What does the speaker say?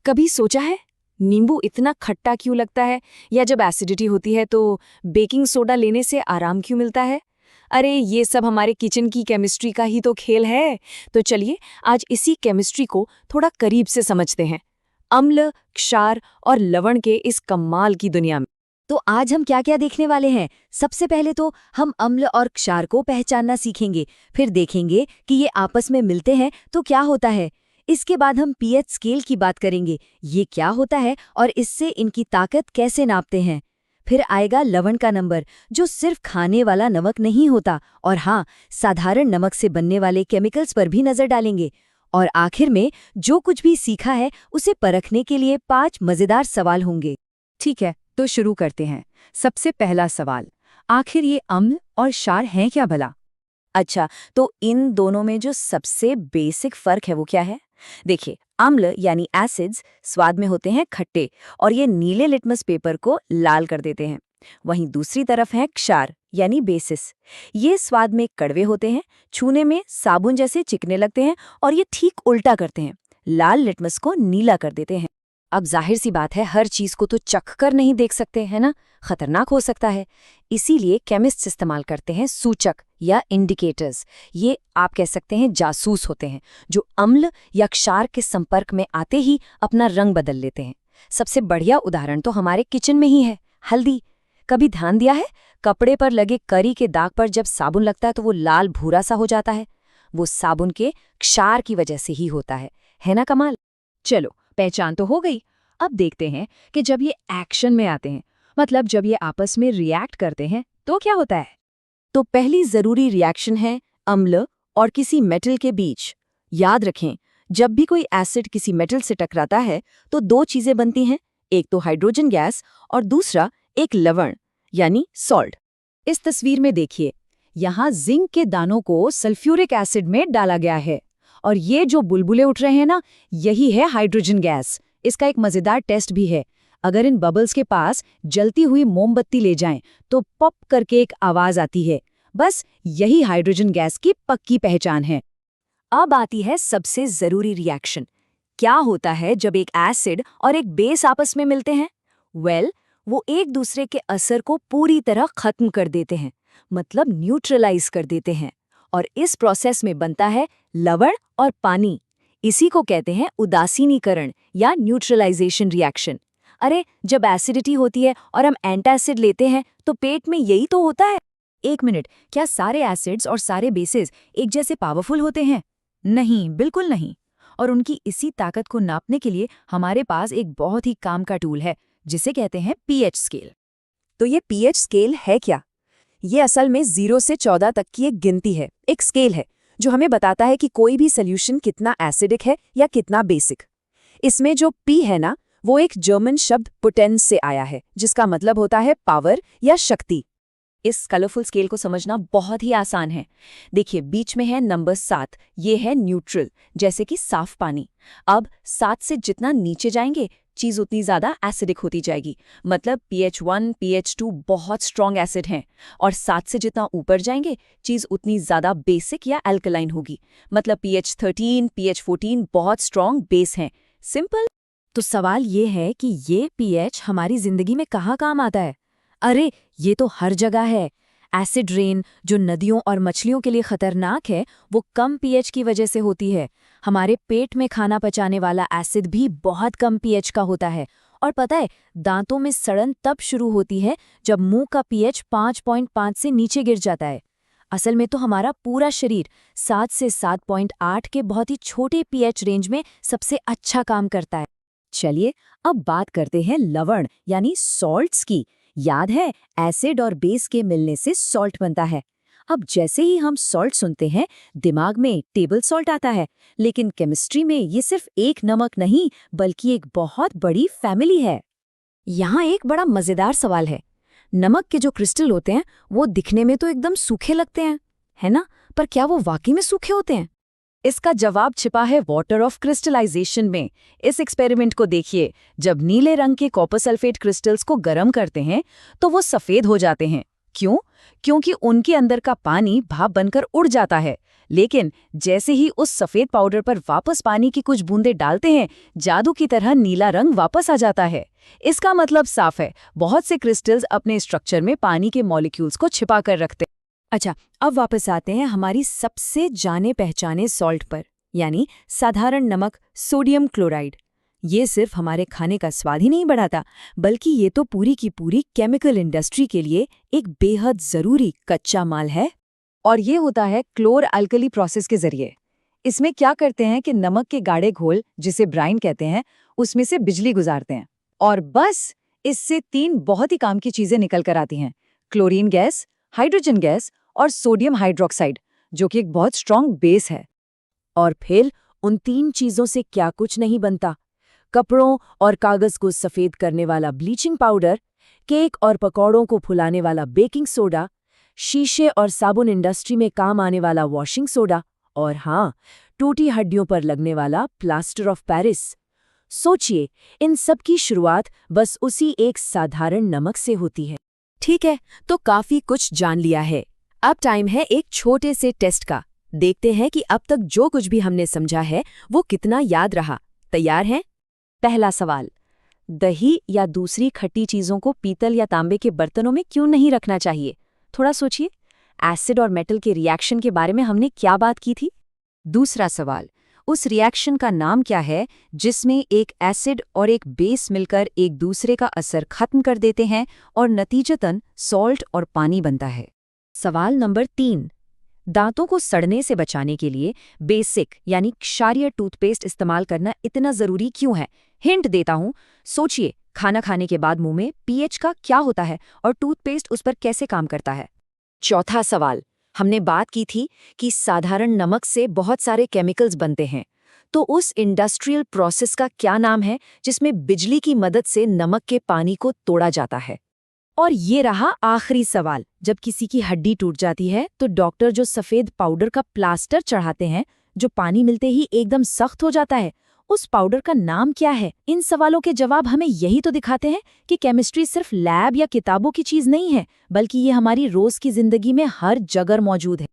कभी सोचा है नींबू इतना खट्टा क्यों लगता है, या जब एसिडिटी होती है तो बेकिंग सोडा लेने से आराम क्यों मिलता है? अरे ये सब हमारे किचन की केमिस्ट्री का ही तो खेल है। तो चलिए आज इसी केमिस्ट्री को थोड़ा करीब से समझते हैं, अम्ल, क्षार और लवण के इस कमाल की दुनिया में। तो आज हम क्या क्या देखने वाले हैं? सबसे पहले तो हम अम्ल और क्षार को पहचानना सीखेंगे, फिर देखेंगे कि ये आपस में मिलते हैं तो क्या होता है। इसके बाद हम पीएच स्केल की बात करेंगे, ये क्या होता है और इससे इनकी ताकत कैसे नापते हैं। फिर आएगा लवण का नंबर, जो सिर्फ खाने वाला नमक नहीं होता, और हाँ, साधारण नमक से बनने वाले केमिकल्स पर भी नजर डालेंगे। और आखिर में जो कुछ भी सीखा है उसे परखने के लिए 5 मजेदार सवाल होंगे। ठीक है, तो शुरू करते हैं। सबसे पहला सवाल, आखिर ये अम्ल और क्षार हैं क्या भला? अच्छा, तो इन दोनों में जो सबसे बेसिक फर्क है वो क्या है? देखिए, अम्ल यानी एसिड्स स्वाद में होते हैं खट्टे और ये नीले लिटमस पेपर को लाल कर देते हैं। वहीं दूसरी तरफ है क्षार यानी बेसिस। ये स्वाद में कड़वे होते हैं, छूने में साबुन जैसे चिकने लगते हैं और ये ठीक उल्टा करते हैं, लाल लिटमस को नीला कर देते हैं। अब जाहिर सी बात है, हर चीज को तो चख कर नहीं देख सकते, है ना? खतरनाक हो सकता है। इसीलिए केमिस्ट्स इस्तेमाल करते हैं सूचक या इंडिकेटर्स। ये आप कह सकते हैं जासूस होते हैं, जो अम्ल या क्षार के संपर्क में आते ही अपना रंग बदल लेते हैं। सबसे बढ़िया उदाहरण तो हमारे किचन में ही है, हल्दी। कभी ध्यान दिया है, कपड़े पर लगे करी के दाग पर जब साबुन लगता है तो वो लाल भूरा सा हो जाता है? वो साबुन के क्षार की वजह से ही होता है ना कमाल? चलो, पहचान तो हो गई। अब देखते हैं कि जब ये एक्शन में आते हैं, मतलब जब ये आपस में रिएक्ट करते हैं, तो क्या होता है। तो पहली जरूरी रिएक्शन है अम्ल और किसी मेटल के बीच। याद रखें, जब भी कोई एसिड किसी मेटल से टकराता है तो 2 चीजें बनती हैं, एक तो हाइड्रोजन गैस और दूसरा एक लवण यानी सॉल्ट। इस तस्वीर में देखिए, यहाँ जिंक के दानों को सल्फ्यूरिक एसिड में डाला गया है और ये जो बुलबुले उठ रहे हैं ना, यही है हाइड्रोजन गैस। इसका एक मजेदार टेस्ट भी है। अगर इन बबल्स के पास जलती हुई मोमबत्ती ले जाएं तो पॉप करके एक आवाज आती है। बस यही हाइड्रोजन गैस की पक्की पहचान है। अब आती है सबसे जरूरी रिएक्शन। क्या होता है जब एक एसिड और एक बेस आपस में मिलते हैं? वो एक दूसरे के असर को पूरी तरह खत्म कर देते हैं, मतलब न्यूट्रलाइज कर देते हैं। और इस प्रोसेस में बनता है लवण और पानी। इसी को कहते हैं उदासीनीकरण या न्यूट्रलाइजेशन रिएक्शन। अरे, जब एसिडिटी होती है और हम एंटासिड लेते हैं तो पेट में यही तो होता है। एक मिनट, क्या सारे एसिड्स और सारे बेसेस एक जैसे पावरफुल होते हैं? नहीं, बिल्कुल नहीं। और उनकी इसी ताकत को नापने के लिए हमारे पास एक बहुत ही काम का टूल है, जिसे कहते हैं पीएच स्केल। तो ये पीएच स्केल है क्या? ये असल में 0 से 14 तक की एक गिनती है, एक स्केल है जो हमें बताता है कि कोई भी सोल्यूशन कितना एसिडिक है या कितना बेसिक। इसमें जो पी है ना, वो एक जर्मन शब्द पोटेंस से आया है, जिसका मतलब होता है पावर या शक्ति। इस कलरफुल स्केल को समझना बहुत ही आसान है। देखिए, बीच में है नंबर 7, ये है न्यूट्रल, जैसे कि साफ पानी। अब 7 से जितना नीचे जाएंगे चीज उतनी ज्यादा एसिडिक होती जाएगी, मतलब pH1, pH2 बहुत स्ट्रॉन्ग एसिड हैं। और 7 से जितना ऊपर जाएंगे चीज उतनी ज्यादा बेसिक या अल्कलाइन होगी, मतलब pH13, pH14 बहुत स्ट्रॉन्ग बेस हैं। सिंपल। तो सवाल ये है कि ये पीएच हमारी जिंदगी में कहाँ काम आता है? अरे, ये तो हर जगह है। एसिड रेन, जो नदियों और मछलियों के लिए खतरनाक है, वो कम पीएच की वजह से होती है। हमारे पेट में खाना पचाने वाला एसिड भी बहुत कम पीएच का होता है। और पता है, दांतों में सड़न तब शुरू होती है जब मुंह का पीएच 5.5 से नीचे गिर जाता है। असल में तो हमारा पूरा शरीर 7 से 7.8 के बहुत ही छोटे पीएच रेंज में सबसे अच्छा काम करता है। चलिए अब बात करते हैं लवण यानी सॉल्ट्स की। याद है, एसिड और बेस के मिलने से सॉल्ट बनता है। अब जैसे ही हम सॉल्ट सुनते हैं, दिमाग में टेबल सॉल्ट आता है, लेकिन केमिस्ट्री में ये सिर्फ एक नमक नहीं, बल्कि एक बहुत बड़ी फैमिली है। यहाँ एक बड़ा मजेदार सवाल है। नमक के जो क्रिस्टल होते हैं वो दिखने में तो एकदम सूखे लगते हैं, है ना? पर क्या वो वाकई में सूखे होते हैं? इसका जवाब छिपा है वाटर ऑफ क्रिस्टलाइजेशन में। इस एक्सपेरिमेंट को देखिए। जब नीले रंग के कॉपर सल्फेट क्रिस्टल्स को गर्म करते हैं तो वो सफेद हो जाते हैं। क्यों? क्योंकि उनके अंदर का पानी भाप बनकर उड़ जाता है, लेकिन जैसे ही उस सफेद पाउडर पर वापस पानी की कुछ बूंदें डालते हैं, जादू की तरह नीला रंग वापस आ जाता है। इसका मतलब साफ है, बहुत से क्रिस्टल्स अपने स्ट्रक्चर में पानी के मॉलिक्यूल्स को छिपा कर रखते हैं। अच्छा, अब वापस आते हैं हमारी सबसे जाने पहचाने सॉल्ट पर, यानी साधारण नमक सोडियम क्लोराइड। ये सिर्फ हमारे खाने का स्वाद ही नहीं बढ़ाता, बल्कि ये तो पूरी की पूरी केमिकल इंडस्ट्री के लिए एक बेहद जरूरी कच्चा माल है। और ये होता है क्लोर अल्कली प्रोसेस के जरिए। इसमें क्या करते हैं कि नमक के गाढ़े घोल, जिसे ब्राइन कहते हैं, उसमें से बिजली गुजारते हैं और बस इससे 3 बहुत ही काम की चीजें निकल कर आती हैं: क्लोरीन गैस, हाइड्रोजन गैस और सोडियम हाइड्रोक्साइड, जो कि एक बहुत स्ट्रॉन्ग बेस है। और फिर उन 3 चीजों से क्या कुछ नहीं बनता। कपड़ों और कागज को सफेद करने वाला ब्लीचिंग पाउडर, केक और पकौड़ों को फुलाने वाला बेकिंग सोडा, शीशे और साबुन इंडस्ट्री में काम आने वाला वॉशिंग सोडा, और हाँ, टूटी हड्डियों पर लगने वाला प्लास्टर ऑफ पेरिस। सोचिए, इन सब की शुरुआत बस उसी एक साधारण नमक से होती है। ठीक है, तो काफी कुछ जान लिया है। अब टाइम है एक छोटे से टेस्ट का। देखते हैं कि अब तक जो कुछ भी हमने समझा है वो कितना याद रहा। तैयार हैं? पहला सवाल, दही या दूसरी खट्टी चीजों को पीतल या तांबे के बर्तनों में क्यों नहीं रखना चाहिए? थोड़ा सोचिए। एसिड और मेटल के रिएक्शन के बारे में हमने क्या बात की थी? दूसरा सवाल, उस रिएक्शन का नाम क्या है जिसमें एक एसिड और एक बेस मिलकर एक दूसरे का असर खत्म कर देते हैं और नतीजतन सॉल्ट और पानी बनता है? सवाल नंबर 3, दांतों को सड़ने से बचाने के लिए बेसिक यानी क्षारीय टूथपेस्ट इस्तेमाल करना इतना जरूरी क्यों है? हिंट देता हूं, सोचिए, खाना खाने के बाद मुंह में पीएच का क्या होता है और टूथपेस्ट उस पर कैसे काम करता है? चौथा सवाल, हमने बात की थी कि साधारण नमक से बहुत सारे केमिकल्स बनते हैं, तो उस इंडस्ट्रियल प्रोसेस का क्या नाम है जिसमें बिजली की मदद से नमक के पानी को तोड़ा जाता है? और ये रहा आखिरी सवाल, जब किसी की हड्डी टूट जाती है तो डॉक्टर जो सफेद पाउडर का प्लास्टर चढ़ाते हैं, जो पानी मिलते ही एकदम सख्त हो जाता है, उस पाउडर का नाम क्या है? इन सवालों के जवाब हमें यही तो दिखाते हैं कि केमिस्ट्री सिर्फ लैब या किताबों की चीज नहीं है, बल्कि ये हमारी रोज की जिंदगी में हर जगह मौजूद है।